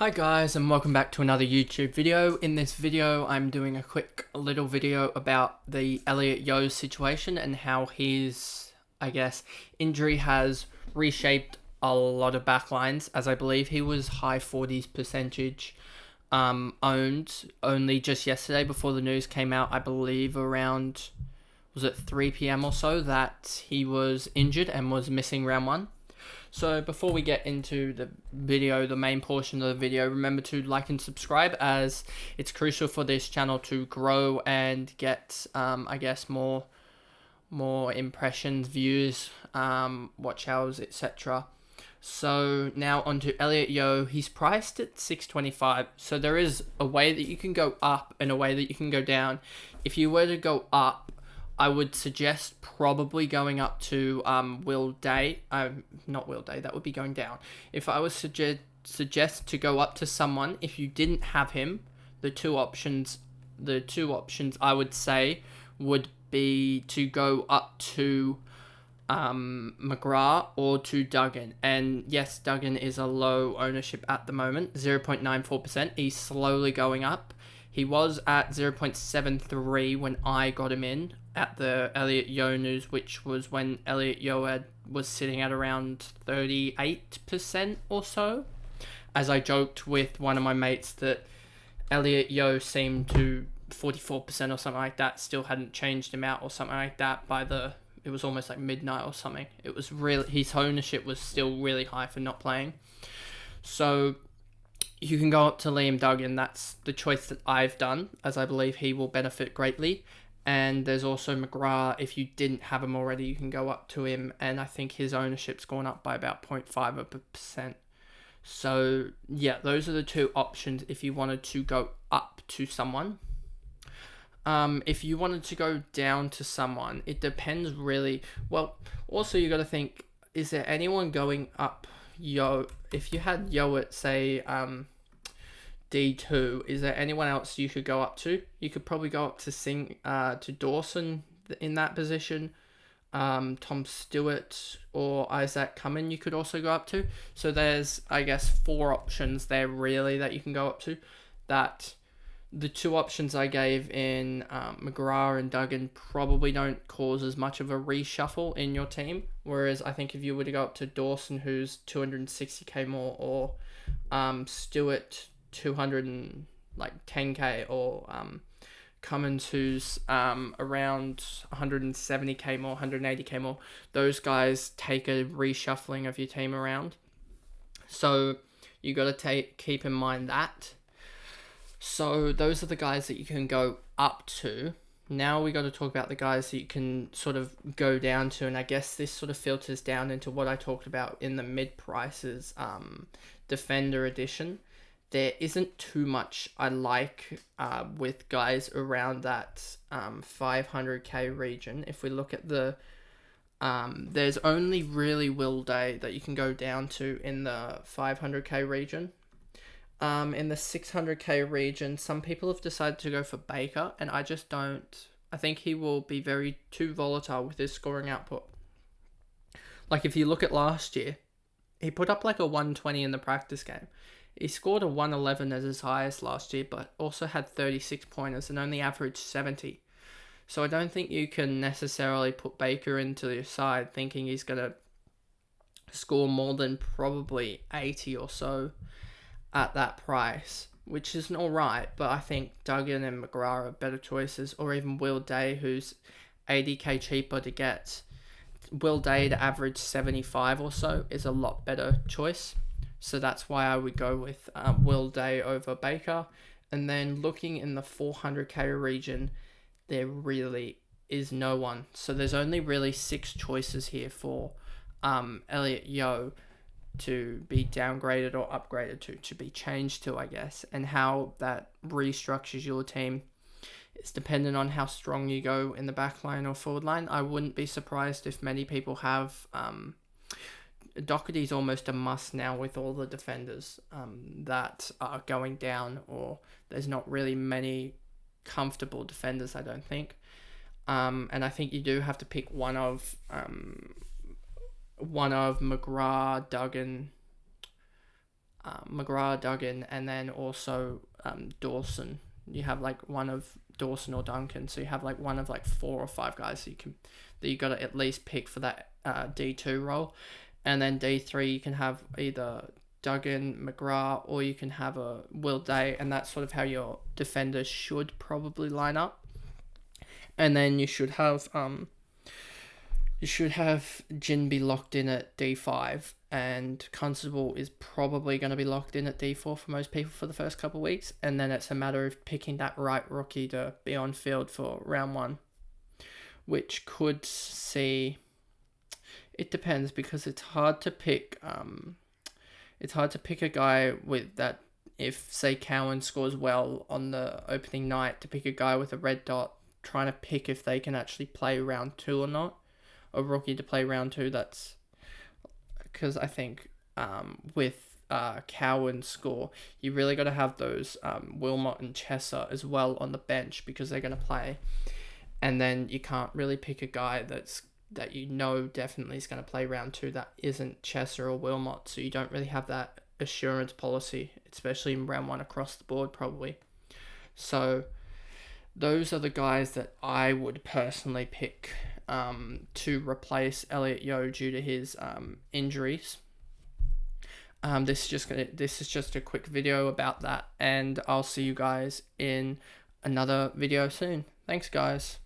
Hi guys, and welcome back to another YouTube video. In this video, I'm doing a quick little video about the Elliot Yeo situation and how his, injury has reshaped a lot of backlines, as I believe he was high 40s percentage owned only just yesterday before the news came out. I believe around, was it 3 p.m. or so, that he was injured and was missing round one. So before we get into the video, the main portion of the video, remember to like and subscribe, as it's crucial for this channel to grow and get, more impressions, views, watch hours, etc. So now on to Elliot Yeo. He's priced at 625. So there is a way that you can go up and a way that you can go down. If you were to go up, I would suggest probably going up to Will Day. Not Will Day, that would be going down. If I was suggest to go up to someone, if you didn't have him, the two options I would say would be to go up to McGrath or to Duggan. And yes, Duggan is a low ownership at the moment, 0.94%. He's slowly going up. He was at 0.73 when I got him in at the Elliot Yeo news, which was when Elliot Yeo was sitting at around 38% or so. As I joked with one of my mates that Elliot Yeo seemed to 44% or something like that, still hadn't changed him out or something like that it was almost like midnight or something. It was really, his ownership was still really high for not playing. So you can go up to Liam Duggan. That's the choice that I've done, as I believe he will benefit greatly. And there's also McGrath. If you didn't have him already, you can go up to him, and I think his ownership's gone up by about 0.5%. So yeah, those are the two options if you wanted to go up to someone. If you wanted to go down to someone, it depends really. Well, also you got to think, is there anyone going up Yeo? If you had Yeo at, say, D2, is there anyone else you could go up to? You could probably go up to Dawson in that position. Tom Stewart or Isaac Cumming you could also go up to. So there's, I guess, 4 options there really that you can go up to. That the 2 options I gave in McGrath and Duggan probably don't cause as much of a reshuffle in your team. Whereas I think if you were to go up to Dawson, who's 260k more, or Stewart 210k, or Cummins, who's around 170k more, 180k more, those guys take a reshuffling of your team around. So you got to keep in mind that. So those are the guys that you can go up to. Now we got to talk about the guys that you can sort of go down to, and I guess this sort of filters down into what I talked about in the mid prices Defender edition. There isn't too much I like with guys around that 500k region. If we look at the there's only really Will Day that you can go down to in the 500k region. In the 600k region, some people have decided to go for Baker, and I just don't. I think he will be too volatile with his scoring output. Like, if you look at last year, he put up like a 120 in the practice game. He scored a 111 as his highest last year, but also had 36 pointers and only averaged 70. So I don't think you can necessarily put Baker into your side thinking he's going to score more than probably 80 or so at that price, which is all right, but I think Duggan and McGrath are better choices, or even Will Day, who's 80k cheaper to get. Will Day to average 75 or so is a lot better choice, so that's why I would go with Will Day over Baker. And then looking in the 400k region, there really is no one, so there's only really 6 choices here for Elliot Yeo to be downgraded or upgraded to be changed to, I guess. And how that restructures your team is dependent on how strong you go in the back line or forward line. I wouldn't be surprised if many people have Doherty's almost a must now with all the defenders that are going down, or there's not really many comfortable defenders, I don't think. And I think you do have to pick one of McGrath, Duggan, McGrath, Duggan, and then also Dawson. You have like one of Dawson or Duncan, so you have like one of like 4 or 5 guys that you got to at least pick for that D2 role, and then D3 you can have either Duggan, McGrath, or you can have a Will Day, and that's sort of how your defenders should probably line up. And then you should have Jin be locked in at D5, and Constable is probably going to be locked in at D4 for most people for the first couple of weeks, and then it's a matter of picking that right rookie to be on field for round 1, which could see. It depends, because it's hard to pick. It's hard to pick a guy with that. If say Cowan scores well on the opening night, to pick a guy with a red dot, trying to pick if they can actually play round 2 or not. A rookie to play round 2, that's because I think with Cowan's score, you really got to have those Wilmot and Chesser as well on the bench, because they're going to play, and then you can't really pick a guy that you know definitely is going to play round 2 that isn't Chesser or Wilmot, so you don't really have that assurance policy, especially in round 1 across the board probably. So those are the guys that I would personally pick to replace Elliot Yeo due to his injuries. This is just a quick video about that, and I'll see you guys in another video soon. Thanks, guys.